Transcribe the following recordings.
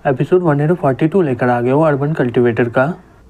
Episode 142 लेकर आ गया हो अर्बन कल्टीवेटर का।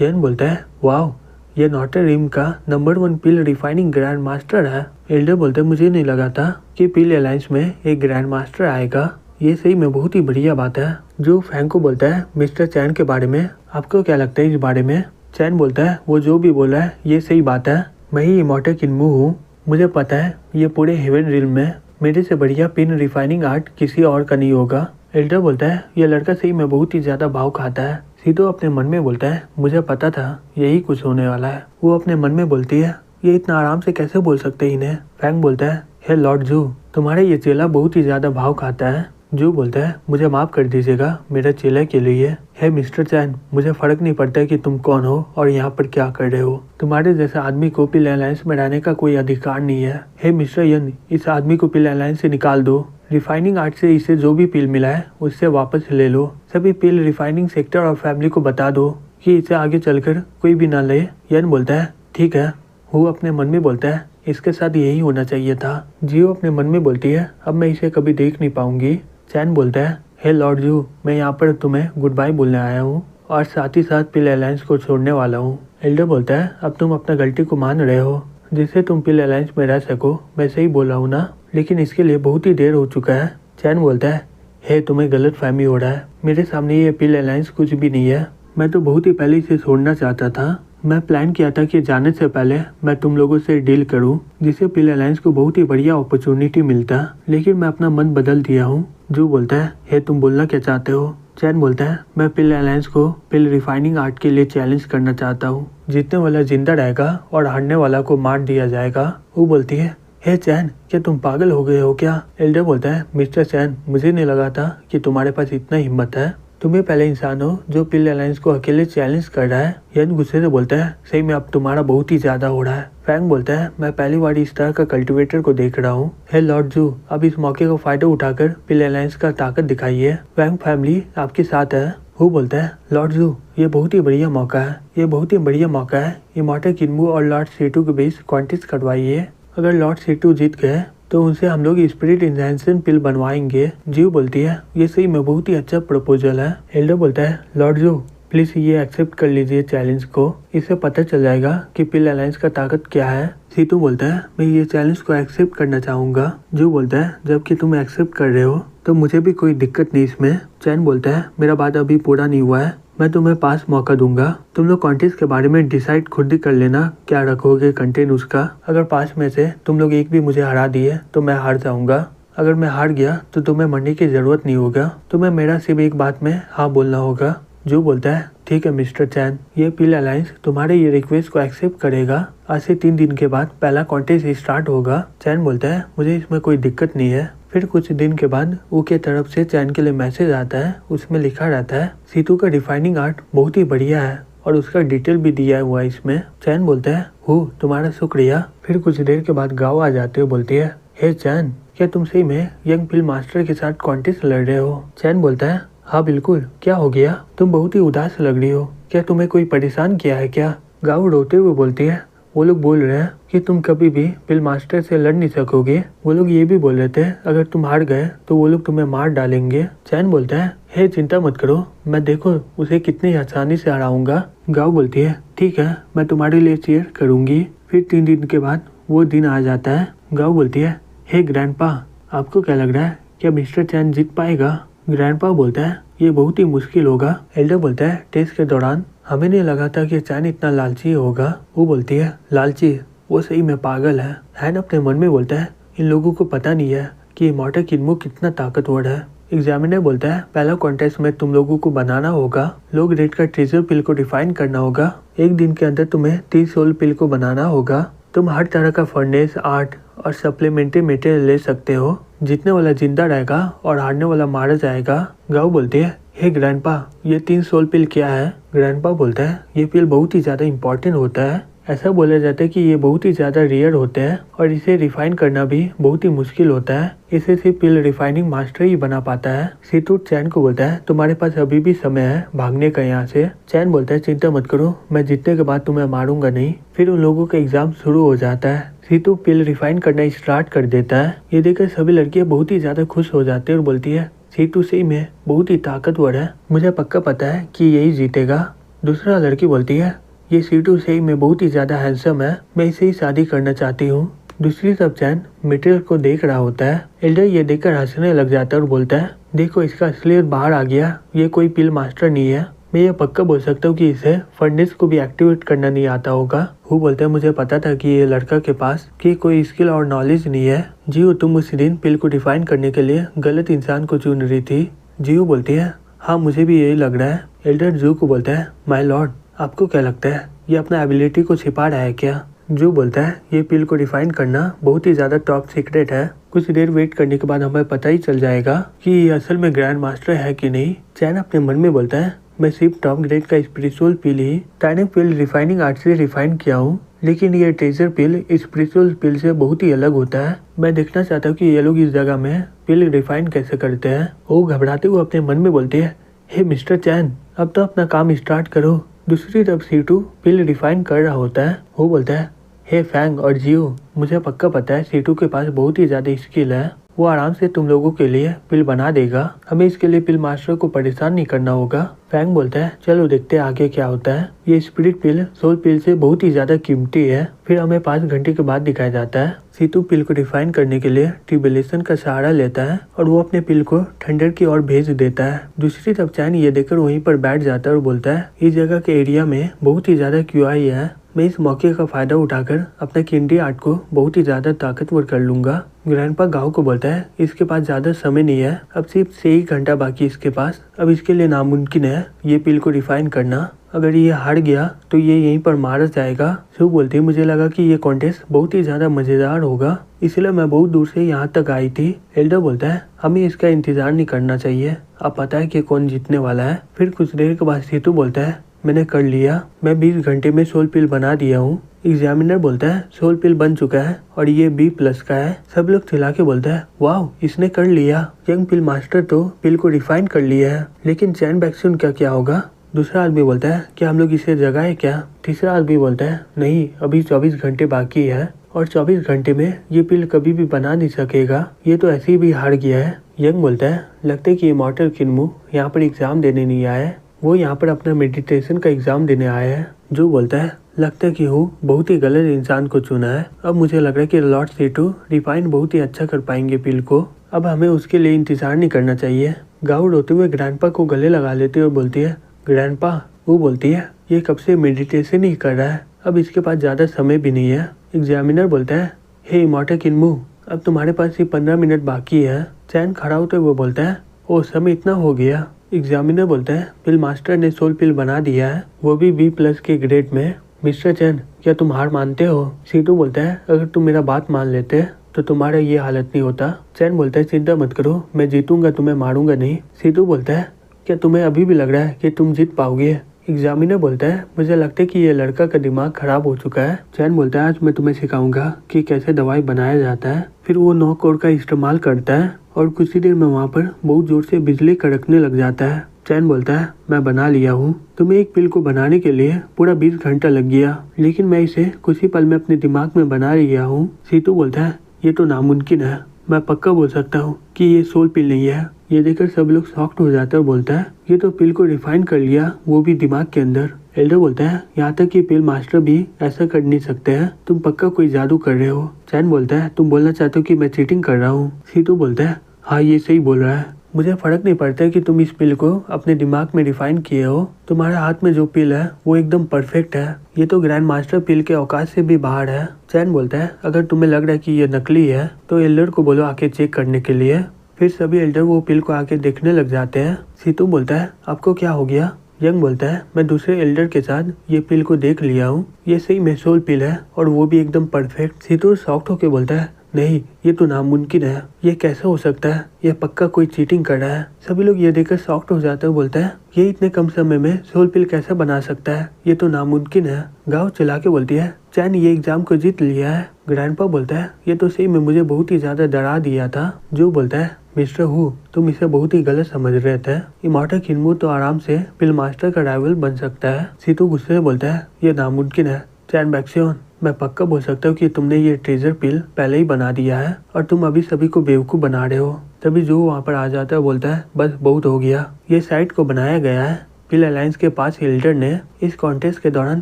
यन बोलता है वाह, ये नॉटर रिम का नंबर 1 पिल रिफाइनिंग ग्रैंड मास्टर है। एल्डर बोलते है मुझे नहीं लगा था कि पिल अलायंस में एक ग्रैंड मास्टर आएगा, ये सही में बहुत ही बढ़िया बात है। जो फैंग को बोलता है मिस्टर चैन के बारे में आपको क्या लगता है इस बारे में। चैन बोलता है वो जो भी बोला है ये सही बात है, मैं ही इमॉर्टल किन्मू हूँ, मुझे पता है ये पूरे हेवन रिल में मेरे से बढ़िया पिन रिफाइनिंग आर्ट किसी और का नहीं होगा। एल्डर बोलता है ये लड़का सही में बहुत ही ज्यादा भाव खाता है। सीतो अपने मन में बोलता है मुझे पता था यही कुछ होने वाला है। वो अपने मन में बोलती है ये इतना आराम से कैसे बोल सकते इन्हें। फैंग बोलता है हे लॉर्ड जू, तुम्हारा ये चेला बहुत ही ज्यादा भाव खाता है। जू बोलता है मुझे माफ कर दीजिएगा मेरे चेले के लिए। हे मिस्टर चैन, मुझे फर्क नहीं पड़ता कि तुम कौन हो और यहाँ पर क्या कर रहे हो, तुम्हारे जैसे आदमी को पिल अलायंस में रहने का कोई अधिकार नहीं है। हे मिस्टर यन, इस आदमी को पिल अलायंस से निकाल दो, रिफाइनिंग आर्ट से इसे जो भी पिल मिला है उससे वापस ले लो, सभी पिल रिफाइनिंग सेक्टर और फैमिली को बता दो कि इसे आगे चलकर कोई भी ना ले। यन बोलता है ठीक है। वो अपने मन में बोलता है इसके साथ यही होना चाहिए था। जियो अपने मन में बोलती है अब मैं इसे कभी देख नहीं पाऊंगी। चैन बोलता है हे लॉर्ड जू, मैं यहाँ पर तुम्हें गुड बाय बोलने आया हूँ और साथ ही साथ पिल अलायंस को छोड़ने वाला हूँ। एल्डर बोलता है अब तुम अपना गलती को मान रहे हो, जिससे तुम पिल अलायंस में रह सको, मैं सही बोला हूँ ना, लेकिन इसके लिए बहुत ही देर हो चुका है। चैन बोलता है हे तुम्हें गलत फहमी हो रहा है, मेरे सामने ये पिल अलायंस कुछ भी नहीं है, मैं तो बहुत ही पहले इसे छोड़ना चाहता था। मैं प्लान किया था कि जाने से पहले मैं तुम लोगों से डील करूं, जिससे पिल अलायंस को बहुत ही बढ़िया अपॉर्चुनिटी मिलता, लेकिन मैं अपना मन बदल दिया हूं। जो बोलता है हे तुम बोलना क्या चाहते हो। चैन बोलता है मैं पिल अलायंस को पिल रिफाइनिंग आर्ट के लिए चैलेंज करना चाहता हूँ, जीतने वाला जिंदा रहेगा और हारने वाला को मार दिया जाएगा। वो बोलती है हे चैन, क्या तुम पागल हो गए हो क्या। एल्डर बोलता है मिस्टर चैन, मुझे नहीं लगा था कि तुम्हारे पास इतना हिम्मत है, तुम्हें पहले इंसान हो जो पिल अलायंस को अकेले चैलेंज कर रहा है। यन गुस्से से बोलता है सही में अब तुम्हारा बहुत ही ज्यादा हो रहा है। फैंग बोलता है मैं पहली बार इस तरह का कल्टीवेटर को देख रहा हूँ। हे लॉर्ड जू, अब इस मौके को फायदा उठाकर पिल अलायंस का ताकत दिखाइए, फैंग फैमिली आपके साथ है। वो बोलता है लॉर्ड जू, ये बहुत ही बढ़िया मौका है, ये बहुत ही बढ़िया मौका है, इमॉर्टल किन्मू और लॉर्ड सीटू के बीच कॉन्टेस्ट करवाइए। अगर लॉर्ड सीटू जीत गए तो उनसे हम लोग स्पिरिट इन्हेंसन पिल बनवाएंगे। जीव बोलती है ये सही में बहुत ही अच्छा प्रपोजल है। एल्डर बोलता है लॉर्ड जू प्लीज ये एक्सेप्ट कर लीजिए चैलेंज को, इससे पता चल जाएगा कि पिल अलायंस का ताकत क्या है। सीतू बोलता है मैं ये चैलेंज को एक्सेप्ट करना चाहूंगा। जो बोलता है जबकि तुम एक्सेप्ट कर रहे हो तो मुझे भी कोई दिक्कत नहीं इसमें। चैन बोलता है मेरा बात अभी पूरा नहीं हुआ है, मैं तुम्हें पास मौका दूंगा, तुम लोग कॉन्टेस्ट के बारे में डिसाइड खुद ही कर लेना क्या रखोगे कंटेंट उसका। अगर 5 में से तुम लोग एक भी मुझे हरा दिए तो मैं हार जाऊंगा, अगर मैं हार गया तो तुम्हें मरने की जरूरत नहीं होगा, तुम्हें मेरा सिर्फ एक बात में हाँ बोलना होगा। जो बोलता है ठीक है मिस्टर चैन, ये पिल अलायंस तुम्हारे ये रिक्वेस्ट को एक्सेप्ट करेगा। आज से 3 दिन के बाद पहला कॉन्टेस्ट स्टार्ट होगा। चैन बोलता है मुझे इसमें कोई दिक्कत नहीं है। फिर कुछ दिन के बाद वो के तरफ से चैन के लिए मैसेज आता है, उसमें लिखा रहता है सीतू का रिफाइनिंग आर्ट बहुत ही बढ़िया है और उसका डिटेल भी दिया हुआ है इसमें। चैन बोलता है हो तुम्हारा शुक्रिया। फिर कुछ देर के बाद गाँव आ जाते हो बोलती है हे चैन, क्या तुम सही में यंग पिल मास्टर के साथ कॉन्टेस्ट लड़ रहे हो। चैन बोलता है हाँ बिल्कुल, क्या हो गया, तुम बहुत ही उदास लग रही हो, क्या तुम्हें कोई परेशान किया है क्या। गाँव रोते हुए बोलती है वो लोग बोल रहे हैं कि तुम कभी भी पिल मास्टर से लड़ नहीं सकोगे, वो लोग ये भी बोल रहे थे अगर तुम हार गए तो वो लोग तुम्हें मार डालेंगे। चैन बोलता है हे चिंता मत करो, मैं देखो उसे कितनी आसानी से हराऊंगा। गाँव बोलती है ठीक है, मैं तुम्हारे लिए चीयर करूंगी। फिर 3 दिन के बाद वो दिन आ जाता है। गाँव बोलती है हे ग्रैंडपा, आपको क्या लग रहा है क्या मिस्टर चैन जीत पाएगा। ग्रैंडपा बोलता है ये बहुत ही मुश्किल होगा। एल्डर बोलता है टेस्ट के दौरान हमें नहीं लगा था कि चैन इतना लालची होगा। वो बोलती है लालची, वो सही में पागल है। हैन अपने मन में बोलता है इन लोगों को पता नहीं है कि इमॉर्टल किन्मू कितना ताकतवर है। एग्जामिनर बोलता है पहला कॉन्टेस्ट में तुम लोगों को बनाना होगा, लोग रेड का ट्रेजर पिल को डिफाइन करना होगा, 1 दिन के अंदर तुम्हें 30 सोल पिल को बनाना होगा, तुम हर तरह का फर्नेस आर्ट और सप्लीमेंट्री मटेरियल ले सकते हो, जीतने वाला जिंदा रहेगा और हारने वाला मारा जाएगा। गाँव बोलती है हे ग्रैंडपा, ये 3 सोल पिल क्या है। ग्रैंडपा बोलता है ये पिल बहुत ही ज्यादा इम्पोर्टेंट होता है, ऐसा बोला जाता है कि ये बहुत ही ज्यादा रेयर होते हैं और इसे रिफाइन करना भी बहुत ही मुश्किल होता है, इसे सिर्फ पिल रिफाइनिंग मास्टर ही बना पाता है। सीतू चैन को बोलता है तुम्हारे पास अभी भी समय है भागने का यहाँ से। चैन बोलता है चिंता मत करो, मैं जीतने के बाद तुम्हें मारूंगा नहीं। फिर उन लोगों का एग्जाम शुरू हो जाता है। सीतू पिल रिफाइन करना स्टार्ट कर देता है। ये देखकर सभी लड़कियां बहुत ही ज्यादा खुश हो जाती है और बोलती है सीटू सही में बहुत ही ताकतवर है, मुझे पक्का पता है कि यही जीतेगा। दूसरा लड़की बोलती है ये सीटू सही में बहुत ही ज्यादा हैंडसम है, मैं इसे ही शादी करना चाहती हूँ। दूसरी तरफ चैन मटेरियल को देख रहा होता है। एल्डर ये देखकर हंसने लग जाता है और बोलता है देखो इसका असलियत बाहर आ गया, ये कोई पिल मास्टर नहीं है। मैं ये पक्का बोल सकता हूँ कि इसे फर्नेस को भी एक्टिवेट करना नहीं आता होगा। वो बोलता है मुझे पता था कि ये लड़का के पास की कोई स्किल और नॉलेज नहीं है। जियो तुम उस दिन पिल को डिफाइन करने के लिए गलत इंसान को चुन रही थी। जियो बोलती है हाँ मुझे भी यही लग रहा है। एल्डर जू को बोलता है माय लॉर्ड आपको क्या लगता है ये अपना एबिलिटी को छिपा रहा है क्या? जो बोलता है ये पिल को डिफाइन करना बहुत ही ज्यादा टॉप सीक्रेट है, कुछ देर वेट करने के बाद हमें पता ही चल जाएगा कि ये असल में ग्रैंड मास्टर है कि नहीं। चैन अपने मन में बोलता है मैं सिर्फ टॉप ग्रेड का स्पिरिचुअल पिल ही टाइनिक पिल रिफाइनिंग आर्ट से रिफाइन किया हूँ, लेकिन ये ट्रेजर पिल स्पिरिचुअल पिल से बहुत ही अलग होता है। मैं देखना चाहता हूँ कि ये लोग इस जगह में पिल रिफाइन कैसे करते हैं। वो घबराते हुए अपने मन में बोलते है हे मिस्टर चैन अब तो अपना काम स्टार्ट करो। दूसरी तरफ सीटू पिल रिफाइन कर रहा होता है। वो बोलता है हे फैंग और जियो मुझे पक्का पता है सीटू के पास बहुत ही ज्यादा स्किल है, वो आराम से तुम लोगों के लिए पिल बना देगा, हमें इसके लिए पिल मास्टर को परेशान नहीं करना होगा। फैंग बोलता है चलो देखते हैं आगे क्या होता है। ये स्पिरिट पिल सोल पिल से बहुत ही ज्यादा कीमती है। फिर हमें 5 घंटे के बाद दिखाया जाता है सीटू पिल को डिफाइन करने के लिए ट्यूबुलेशन का सहारा लेता है और वो अपने पिल को थंडर की ओर भेज देता है। दूसरी तरफ चैन ये देखकर वहीं पर बैठ जाता है और बोलता है इस जगह के एरिया में बहुत ही ज्यादा क्यूआई है, मैं इस मौके का फायदा उठाकर अपने किंडी आर्ट को बहुत ही ज्यादा ताकतवर कर लूंगा। ग्रैंडपा गांव को बोलता है इसके पास ज्यादा समय नहीं है, अब सिर्फ 6 घंटा बाकी इसके पास, अब इसके लिए नामुमकिन है ये पिल को रिफाइन करना, अगर ये हार गया तो ये यहीं पर मारा जाएगा। सो बोलती है मुझे लगा कि ये कॉन्टेस्ट बहुत ही ज्यादा मजेदार होगा इसलिए मैं बहुत दूर से यहाँ तक आई थी। एल्डर बोलता है हमें इसका इंतजार नहीं करना चाहिए, अब पता है कि कौन जीतने वाला है। फिर कुछ देर के बाद सीतू बोलता है मैंने कर लिया, मैं 20 घंटे में सोल पिल बना दिया हूँ। एग्जामिनर बोलता है सोल पिल बन चुका है और ये B+ का है। सब लोग चिल्ला के बोलता है वाह इसने कर लिया, यंग पिल मास्टर तो पिल को रिफाइन कर लिया है, लेकिन चैन बैक्सून का क्या होगा? दूसरा आदमी बोलता है क्या हम लोग इसे जगाए क्या? तीसरा आदमी बोलता है नहीं अभी 24 घंटे बाकी है और 24 घंटे में ये पिल कभी भी बना नहीं सकेगा, ये तो ऐसे ही भी हार गया है। यंग बोलता है लगता है कि इमॉर्टल किन्मू यहाँ पर एग्जाम देने नहीं आया है, वो यहाँ पर अपना मेडिटेशन का एग्जाम देने आया है। जो बोलता है लगता है कि हूँ बहुत ही गलत इंसान को चुना है, अब मुझे लग रहा है कि लॉर्ड सीटू रिफाइन बहुत ही अच्छा कर पाएंगे पिल को, अब हमें उसके लिए इंतजार नहीं करना चाहिए। गाँव रोते हुए ग्रैंडपा को गले लगा लेती है और बोलती है ग्रैंडपा, वो बोलती है ये कब से मेडिटेशन ही कर रहा है, अब इसके पास ज्यादा समय भी नहीं है। एग्जामिनर बोलता है हे इमॉर्टल किन्मू अब तुम्हारे पास सिर्फ 15 मिनट बाकी है। चैन खड़ा होते हुए बोलता है ओ समय इतना हो गया। एग्जामिनर बोलता है पिल मास्टर ने सोल पिल बना दिया है, वो भी B+ के ग्रेड में। मिस्टर चैन क्या तुम हार मानते हो? सीटू बोलता है अगर तुम मेरा बात मान लेते तो तुम्हारा ये हालत नहीं होता। चैन बोलता है चिंता मत करो मैं जीतूंगा, तुम्हें मारूंगा नहीं। सीटू बोलता है क्या तुम्हें अभी भी लग रहा है कि तुम जीत पाओगे? एग्जामिनर बोलता है मुझे लगता है कि ये लड़का का दिमाग खराब हो चुका है। चैन बोलता है आज मैं तुम्हें सिखाऊंगा कि कैसे दवाई बनाया जाता है। फिर वो 9 कोड का इस्तेमाल करता है और कुछ ही देर में वहाँ पर बहुत जोर से बिजली कड़कने लग जाता है। चैन बोलता है मैं बना लिया हूँ, तुम्हें एक पिल को बनाने के लिए पूरा 20 घंटा लग गया, लेकिन मैं इसे कुछ ही पल में अपने दिमाग में बना लिया हूँ। सीतू बोलता है ये तो नामुमकिन है, मैं पक्का बोल सकता हूँ कि ये सोल पिल नहीं है। ये देखकर सब लोग शॉक्ड हो जाते हैं और बोलता है ये तो पिल को रिफाइन कर लिया, वो भी दिमाग के अंदर। एल्डर बोलता है यहाँ तक कि पिल मास्टर भी ऐसा कर नहीं सकते हैं, तुम पक्का कोई जादू कर रहे हो। चैन बोलता है तुम बोलना चाहते हो कि मैं चीटिंग कर रहा हूँ? सीतू बोलता है हाँ ये सही बोल रहा है, मुझे फर्क नहीं पड़ता है कि तुम इस पिल को अपने दिमाग में रिफाइन किए हो, तुम्हारे हाथ में जो पिल है वो एकदम परफेक्ट है, ये तो ग्रैंड मास्टर पिल के औकात से भी बाहर है। चैन बोलता है अगर तुम्हें लग रहा है कि ये नकली है तो एल्डर को बोलो आके चेक करने के लिए। फिर सभी एल्डर वो पिल को आके देखने लग जाते हैं। सीतू बोलता है आपको क्या हो गया? यंग बोलता है मैं दूसरे एल्डर के साथ ये पिल को देख लिया हूँ, ये सही में सोल पिल है और वो भी एकदम परफेक्ट। सीतू शॉक्ड होके बोलता है नहीं ये तो नामुमकिन है, ये कैसे हो सकता है, ये पक्का कोई चीटिंग कर रहा है। सभी लोग ये देखकर शॉक्ड हो जाते हैं, बोलता है ये इतने कम समय में सोल पिल कैसे बना सकता है, ये तो नामुमकिन है। गाँव चला के बोलती है चैन ये एग्जाम को जीत लिया है। ग्रैंडपा बोलता है ये तो सही में मुझे बहुत ही ज्यादा डरा दिया था। जो बोलता है मिस्टर हु तुम इसे बहुत ही गलत समझ रहे थे, इमॉर्टल किन्मू तो आराम से पिल मास्टर का राइवल बन सकता है। सीतू गुस्से से बोलता है ये नामुमकिन है। चैन बैक्सियन मैं पक्का बोल सकता हूँ कि तुमने ये ट्रेजर पिल पहले ही बना दिया है और तुम अभी सभी को बेवकूफ बना रहे हो। तभी जो वहाँ पर आ जाता है, बोलता है बस बहुत हो गया। ये साइट को बनाया गया है पिल अलायंस के पास। एल्डर ने इस कॉन्टेस्ट के दौरान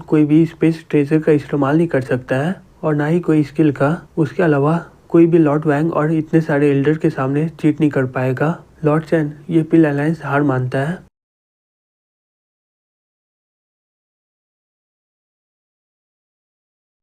कोई भी स्पेस ट्रेजर का इस्तेमाल नहीं कर सकता है और ना ही कोई स्किल का। उसके अलावा कोई भी लॉर्ड वैंग और इतने सारे एल्डर के सामने चीट नहीं कर पाएगा। लॉर्ड चैन ये पिल अलायंस हार मानता है